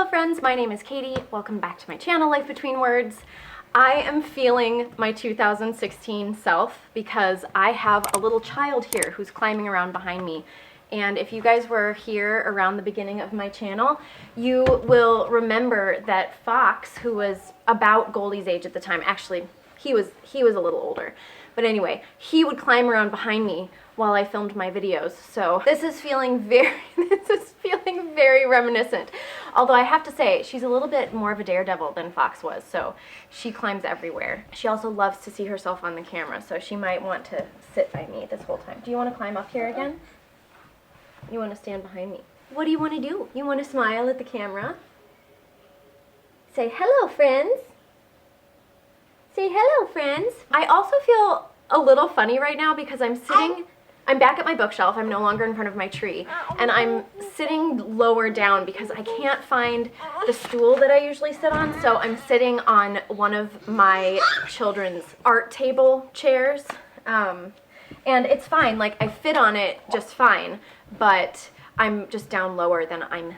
friends, my name is Katie. Welcome back to my channel, Life Between Words. I am feeling my 2016 self because I have a little child here who's climbing around behind me. And if you guys were here around the beginning of my channel, you will remember that Fox, who was about Goldie's age at the time, actually he was a little older, but anyway, he would climb around behind me while I filmed my videos. So this is feeling very reminiscent. Although I have to say, she's a little bit more of a daredevil than Fox was, so she climbs everywhere. She also loves to see herself on the camera, so she might want to sit by me this whole time. Do you want to climb up here again? You want to stand behind me? What do you want to do? You want to smile at the camera? Say hello, friends. Say hello, friends. I also feel a little funny right now because I'm back at my bookshelf. I'm no longer in front of my tree, and I'm sitting lower down because I can't find the stool that I usually sit on, so I'm sitting on one of my children's art table chairs, and it's fine. Like, I fit on it just fine, but I'm just down lower than I'm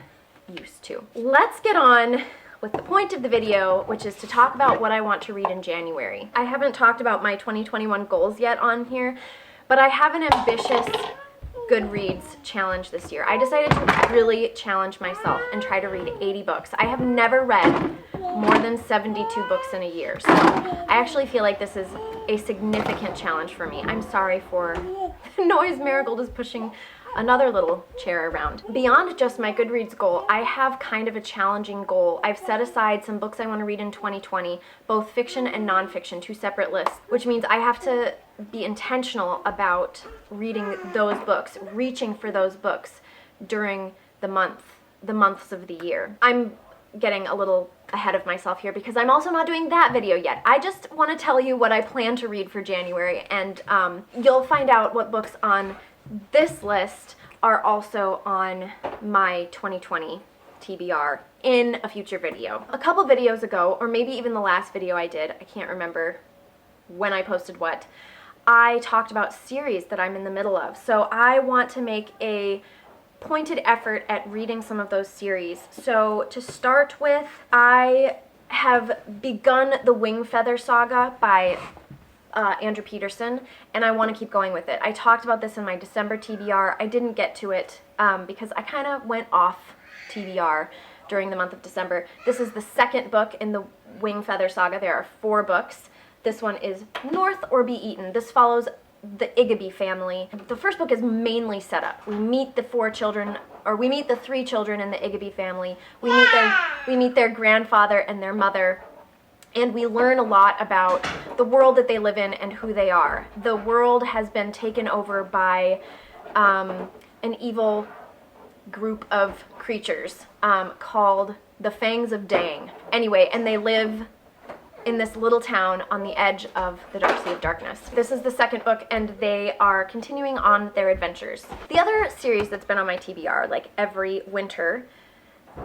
used to. Let's get on with the point of the video, which is to talk about what I want to read in January. I haven't talked about my 2021 goals yet on here, but I have an ambitious Goodreads challenge this year. I decided to really challenge myself and try to read 80 books. I have never read more than 72 books in a year, so I actually feel like this is a significant challenge for me. I'm sorry for the noise. Marigold is pushing another little chair around. Beyond just my Goodreads goal, I have kind of a challenging goal. I've set aside some books I want to read in 2020, both fiction and nonfiction, two separate lists, which means I have to be intentional about reading those books, reaching for those books during the months of the year. I'm getting a little ahead of myself here because I'm also not doing that video yet. I just want to tell you what I plan to read for January, and you'll find out what books on this list are also on my 2020 TBR in a future video. A couple videos ago, or maybe even the last video I did, I can't remember when I posted what, I talked about series that I'm in the middle of. So I want to make a pointed effort at reading some of those series. So to start with, I have begun the Wingfeather Saga by Andrew Peterson, and I want to keep going with it. I talked about this in my December TBR. I didn't get to it because I kind of went off TBR during the month of December. This is the second book in the Wingfeather Saga. There are 4 books. This one is North or Be Eaten. This follows the Igby family. The first book is mainly set up. We meet the 3 children in the Igby family. We meet their grandfather and their mother, and we learn a lot about the world that they live in and who they are. The world has been taken over by an evil group of creatures called the Fangs of Dang. Anyway, and they live in this little town on the edge of the Dark Sea of Darkness. This is the second book, and they are continuing on their adventures. The other series that's been on my TBR, like every winter,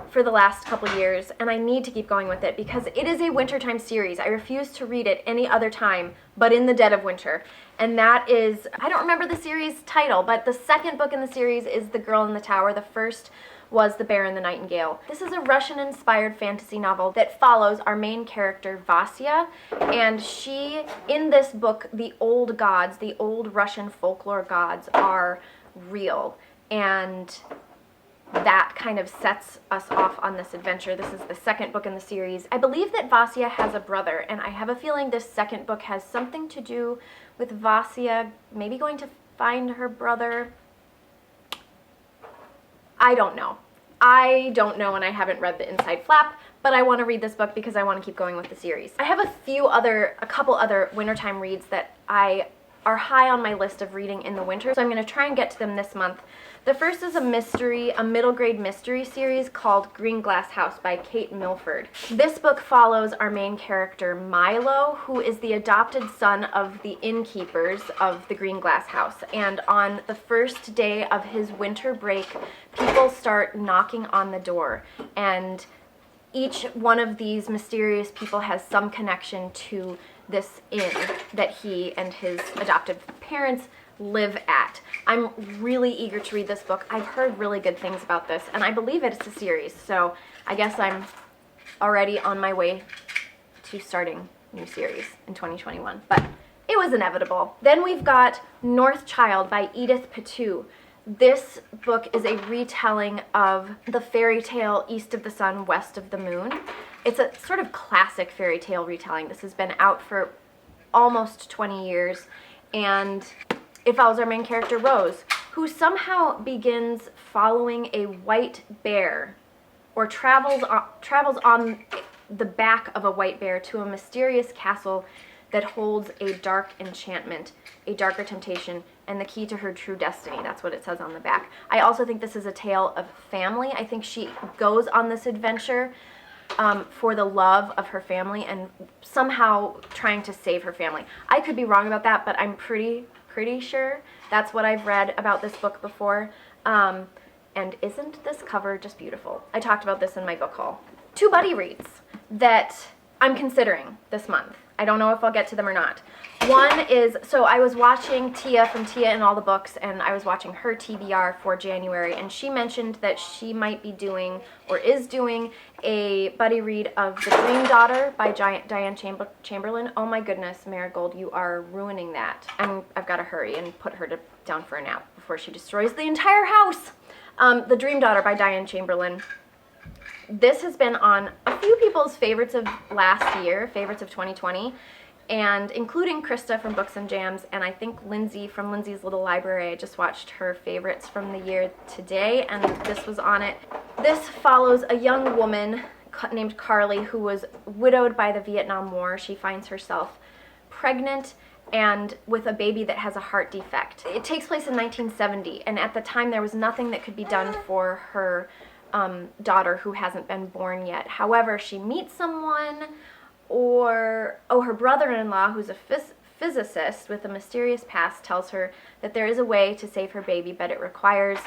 for the last couple years, and I need to keep going with it because it is a wintertime series. I refuse to read it any other time but in the dead of winter. And that is, I don't remember the series title, but the second book in the series is The Girl in the Tower. The first was The Bear and the Nightingale. This is a Russian-inspired fantasy novel that follows our main character, Vasya, and she, in this book, the old gods, the old Russian folklore gods are real, and that kind of sets us off on this adventure. This is the second book in the series. I believe that Vasya has a brother, and I have a feeling this second book has something to do with Vasya maybe going to find her brother. I don't know, and I haven't read the inside flap, but I want to read this book because I want to keep going with the series. I have a couple other wintertime reads that are high on my list of reading in the winter, so I'm going to try and get to them this month. The first is a middle grade mystery series called Green Glass House by Kate Milford. This book follows our main character, Milo, who is the adopted son of the innkeepers of the Green Glass House. And on the first day of his winter break, people start knocking on the door, and each one of these mysterious people has some connection to this inn that he and his adoptive parents live at. I'm really eager to read this book. I've heard really good things about this, and I believe it's a series, so I guess I'm already on my way to starting a new series in 2021, but it was inevitable. Then we've got Northchild by Edith Petu. This book is a retelling of the fairy tale East of the Sun, West of the Moon. It's a sort of classic fairy tale retelling. This has been out for almost 20 years, and it follows our main character, Rose, who somehow begins following a white bear, or travels on the back of a white bear to a mysterious castle that holds a dark enchantment, a darker temptation, and the key to her true destiny. That's what it says on the back. I also think this is a tale of family. I think she goes on this adventure for the love of her family and somehow trying to save her family. I could be wrong about that, but I'm pretty sure that's what I've read about this book before. And isn't this cover just beautiful? I talked about this in my book haul. 2 buddy reads that I'm considering this month. I don't know if I'll get to them or not. One is, so I was watching Tia from Tia and All the Books, and I was watching her TBR for January, and she mentioned that she might be doing, or is doing, a buddy read of The Dream Daughter by Diane Chamberlain. Oh my goodness, Marigold, you are ruining that. I've got to hurry and put her down for a nap before she destroys the entire house. The Dream Daughter by Diane Chamberlain. This has been on a few people's favorites of last year, favorites of 2020, and including Krista from Books and Jams, and I think Lindsay from Lindsay's Little Library. I just watched her favorites from the year today, and this was on it. This follows a young woman named Carly who was widowed by the Vietnam War. She finds herself pregnant and with a baby that has a heart defect. It takes place in 1970, and at the time there was nothing that could be done for her daughter who hasn't been born yet. However, she meets someone, or her brother-in-law, who's a physicist with a mysterious past, tells her that there is a way to save her baby, but it requires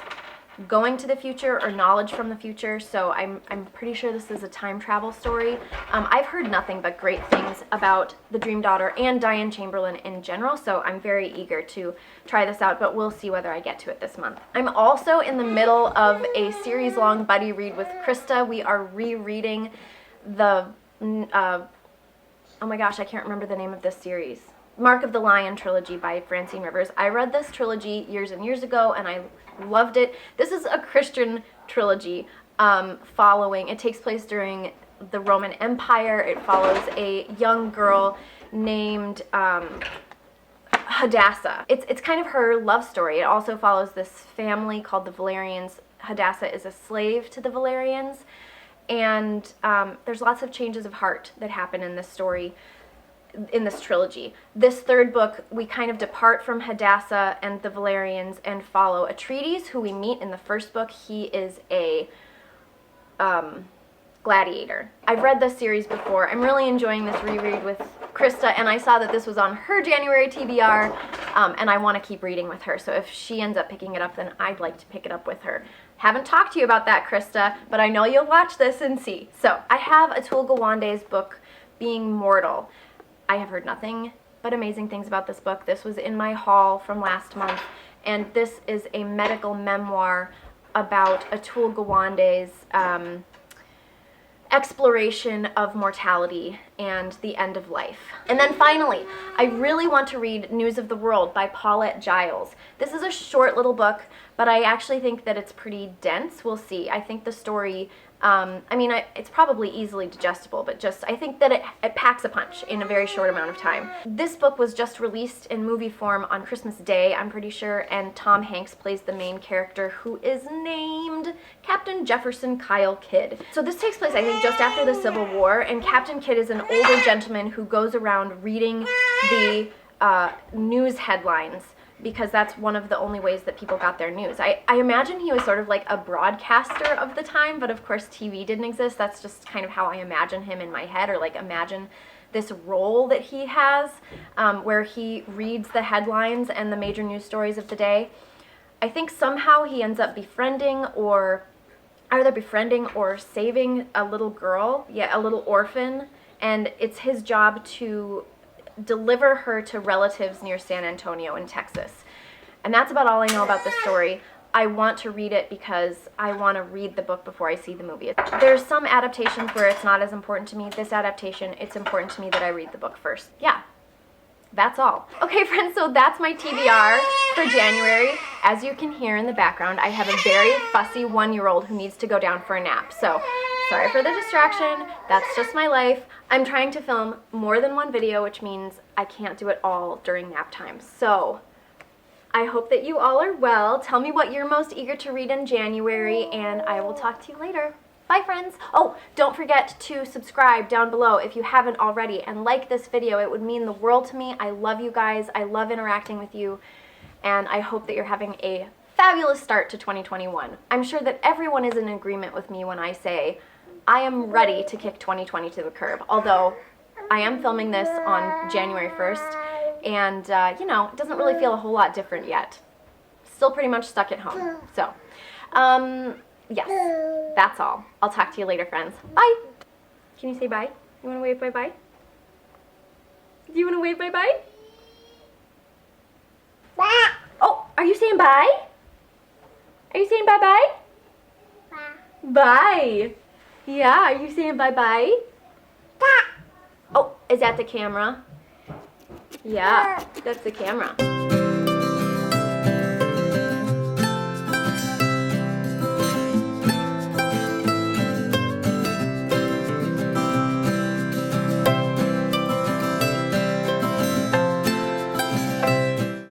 going to the future or knowledge from the future. So I'm pretty sure this is a time travel story. I've heard nothing but great things about The Dream Daughter and Diane Chamberlain in general, so I'm very eager to try this out, but we'll see whether I get to it this month. I'm also in the middle of a series-long buddy read with Krista. We are rereading the, oh my gosh, I can't remember the name of this series. Mark of the Lion trilogy by Francine Rivers. I read this trilogy years and years ago, and I loved it. This is a Christian trilogy it takes place during the Roman Empire. It follows a young girl named Hadassah. It's kind of her love story. It also follows this family called the Valerians. Hadassah is a slave to the Valerians, and there's lots of changes of heart that happen in this story, in this trilogy. This third book, we kind of depart from Hadassah and the Valerians and follow Atreides, who we meet in the first book. He is a gladiator. I've read this series before. I'm really enjoying this reread with Krista, and I saw that this was on her January TBR, and I want to keep reading with her. So if she ends up picking it up, then I'd like to pick it up with her. Haven't talked to you about that, Krista, but I know you'll watch this and see. So I have Atul Gawande's book, Being Mortal. I have heard nothing but amazing things about this book. This was in my haul from last month, and this is a medical memoir about Atul Gawande's exploration of mortality and the end of life. And then finally, I really want to read News of the World by Paulette Giles. This is a short little book, but I actually think that it's pretty dense. We'll see. I think the story, it's probably easily digestible, but I think that it packs a punch in a very short amount of time. This book was just released in movie form on Christmas Day, I'm pretty sure, and Tom Hanks plays the main character, who is named Captain Jefferson Kyle Kidd. So this takes place, I think, just after the Civil War, and Captain Kidd is an older gentleman who goes around reading the news headlines, because that's one of the only ways that people got their news. I imagine he was sort of like a broadcaster of the time, but of course TV didn't exist. That's just kind of how I imagine him in my head, or like imagine this role that he has, where he reads the headlines and the major news stories of the day. I think somehow he ends up befriending or saving a little girl, a little orphan, and it's his job to deliver her to relatives near San Antonio in Texas. And that's about all I know about the story. I want to read it because I want to read the book before I see the movie. There's some adaptations where it's not as important to me. This adaptation, it's important to me that I read the book first. Yeah, that's all. Okay, friends, so that's my TBR for January. As you can hear in the background, I have a very fussy 1-year-old who needs to go down for a nap. So, sorry for the distraction. That's just my life. I'm trying to film more than one video, which means I can't do it all during nap time. So, I hope that you all are well. Tell me what you're most eager to read in January, and I will talk to you later. Bye, friends. Oh, don't forget to subscribe down below if you haven't already, and like this video. It would mean the world to me. I love you guys. I love interacting with you, and I hope that you're having a fabulous start to 2021. I'm sure that everyone is in agreement with me when I say I am ready to kick 2020 to the curb, although I am filming this on January 1st, and, you know, it doesn't really feel a whole lot different yet. Still pretty much stuck at home. So, yes, that's all. I'll talk to you later, friends. Bye. Can you say bye? You want to wave bye-bye? Do you want to wave bye-bye? Bye. Oh, are you saying bye? Are you saying bye-bye? Bye. Bye. Yeah, are you saying bye-bye? Bye. Oh, is that the camera? Yeah, that's the camera.